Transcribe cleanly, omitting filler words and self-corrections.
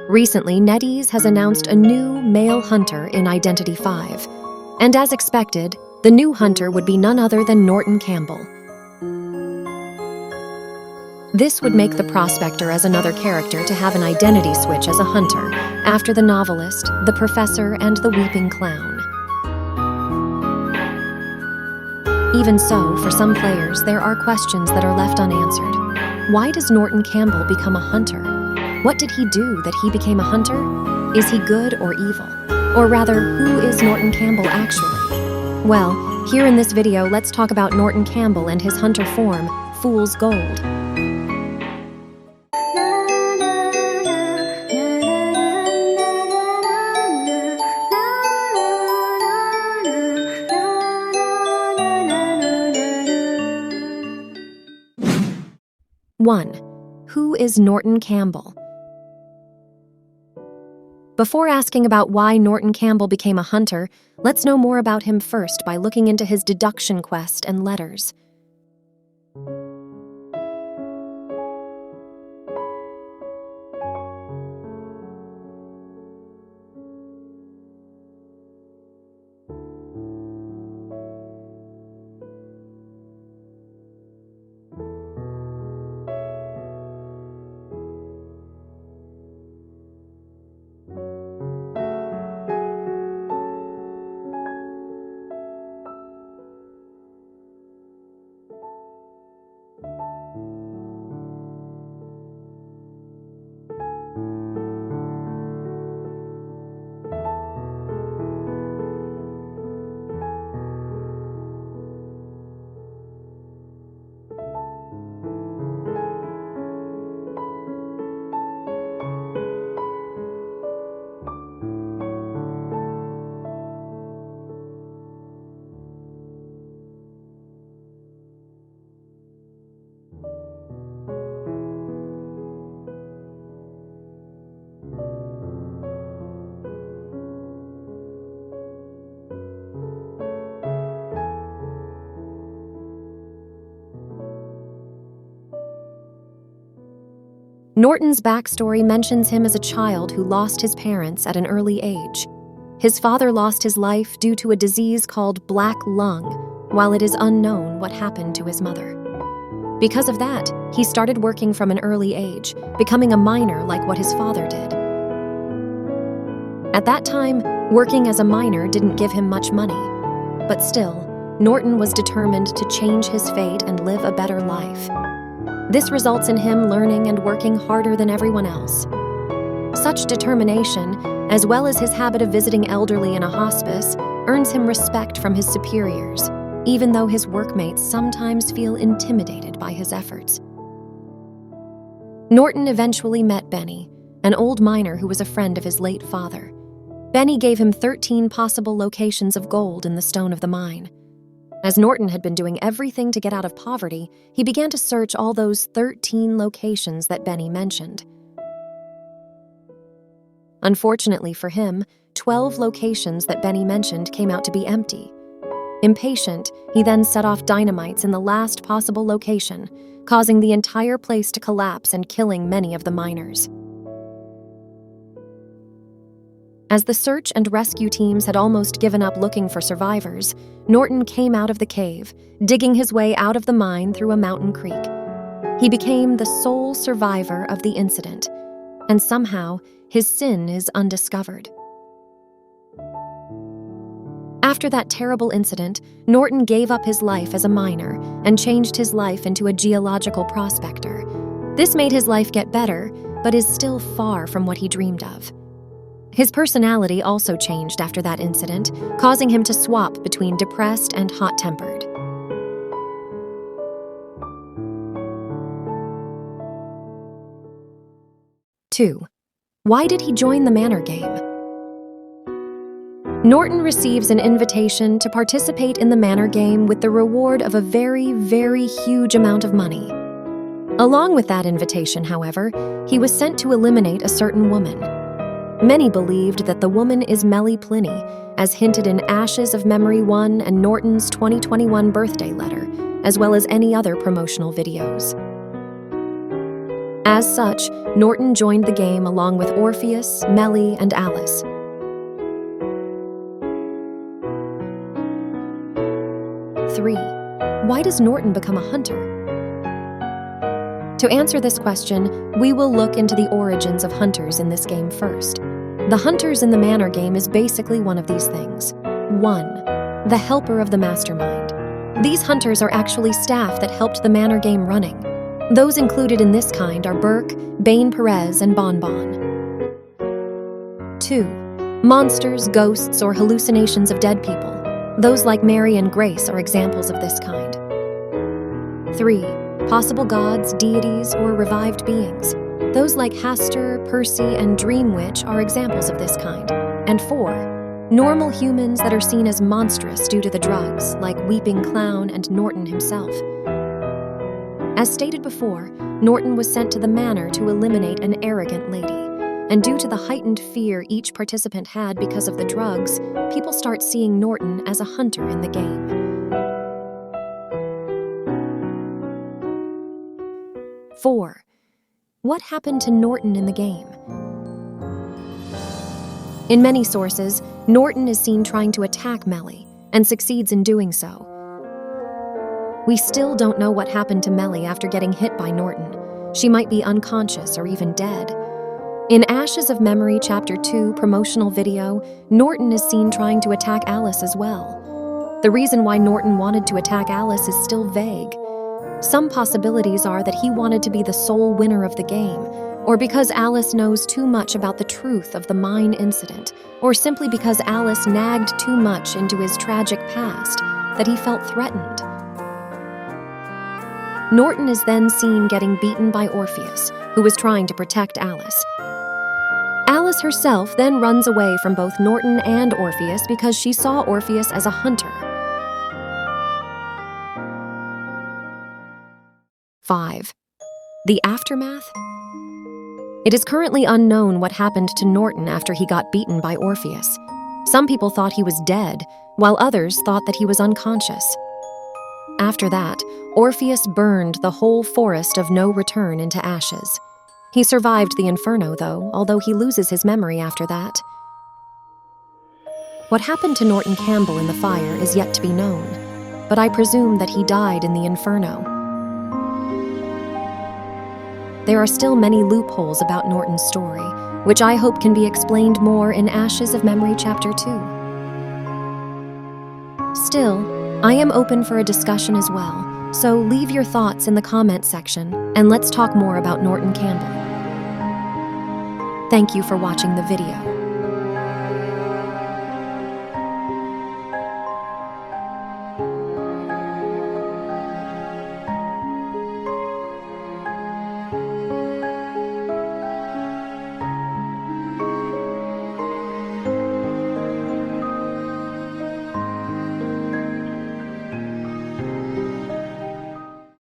Recently, NetEase has announced a new male hunter in Identity 5. And as expected, the new hunter would be none other than Norton Campbell. This would make the Prospector as another character to have an identity switch as a hunter, after the novelist, the professor, and the weeping clown. Even so, for some players, there are questions that are left unanswered. Why does Norton Campbell become a hunter? What did he do that he became a hunter? Is he good or evil? Or rather, who is Norton Campbell actually? Well, here in this video, let's talk about Norton Campbell and his hunter form, Fool's Gold. One, who is Norton Campbell? Before asking about why Norton Campbell became a hunter, let's know more about him first by looking into his deduction quest and letters. Norton's backstory mentions him as a child who lost his parents at an early age. His father lost his life due to a disease called black lung, while it is unknown what happened to his mother. Because of that, he started working from an early age, becoming a miner like what his father did. At that time, working as a miner didn't give him much money, but still, Norton was determined to change his fate and live a better life. This results in him learning and working harder than everyone else. Such determination, as well as his habit of visiting elderly in a hospice, earns him respect from his superiors, even though his workmates sometimes feel intimidated by his efforts. Norton eventually met Benny, an old miner who was a friend of his late father. Benny gave him 13 possible locations of gold in the stone of the mine. As Norton had been doing everything to get out of poverty, he began to search all those 13 locations that Benny mentioned. Unfortunately for him, 12 locations that Benny mentioned came out to be empty. Impatient, he then set off dynamites in the last possible location, causing the entire place to collapse and killing many of the miners. As the search and rescue teams had almost given up looking for survivors, Norton came out of the cave, digging his way out of the mine through a mountain creek. He became the sole survivor of the incident, and somehow his sin is undiscovered. After that terrible incident, Norton gave up his life as a miner and changed his life into a geological prospector. This made his life get better, but is still far from what he dreamed of. His personality also changed after that incident, causing him to swap between depressed and hot-tempered. Two, why did he join the Manor Game? Norton receives an invitation to participate in the Manor Game with the reward of a very, very huge amount of money. Along with that invitation, however, he was sent to eliminate a certain woman. Many believed that the woman is Melly Pliny, as hinted in Ashes of Memory 1 and Norton's 2021 birthday letter, as well as any other promotional videos. As such, Norton joined the game along with Orpheus, Melly, and Alice. 3. Why does Norton become a hunter? To answer this question, we will look into the origins of hunters in this game first. The hunters in the Manor Game is basically one of these things. 1. The helper of the mastermind. These hunters are actually staff that helped the Manor Game running. Those included in this kind are Burke, Bain Perez, and Bonbon. 2. Monsters, ghosts, or hallucinations of dead people. Those like Mary and Grace are examples of this kind. 3. Possible gods, deities, or revived beings. Those like Hastur, Percy, and Dream Witch are examples of this kind. And 4. Normal humans that are seen as monstrous due to the drugs, like Weeping Clown and Norton himself. As stated before, Norton was sent to the manor to eliminate an arrogant lady. And due to the heightened fear each participant had because of the drugs, people start seeing Norton as a hunter in the game. 4. What happened to Norton in the game? In many sources, Norton is seen trying to attack Melly, and succeeds in doing so. We still don't know what happened to Melly after getting hit by Norton. She might be unconscious or even dead. In Ashes of Memory Chapter 2 promotional video, Norton is seen trying to attack Alice as well. The reason why Norton wanted to attack Alice is still vague. Some possibilities are that he wanted to be the sole winner of the game, or because Alice knows too much about the truth of the mine incident, or simply because Alice nagged too much into his tragic past that he felt threatened. Norton is then seen getting beaten by Orpheus, who was trying to protect Alice. Alice herself then runs away from both Norton and Orpheus because she saw Orpheus as a hunter. 5. The aftermath? It is currently unknown what happened to Norton after he got beaten by Orpheus. Some people thought he was dead, while others thought that he was unconscious. After that, Orpheus burned the whole forest of No Return into ashes. He survived the inferno, though, although he loses his memory after that. What happened to Norton Campbell in the fire is yet to be known, but I presume that he died in the inferno. There are still many loopholes about Norton's story, which I hope can be explained more in Ashes of Memory Chapter 2. Still, I am open for a discussion as well, so leave your thoughts in the comments section, and let's talk more about Norton Campbell. Thank you for watching the video.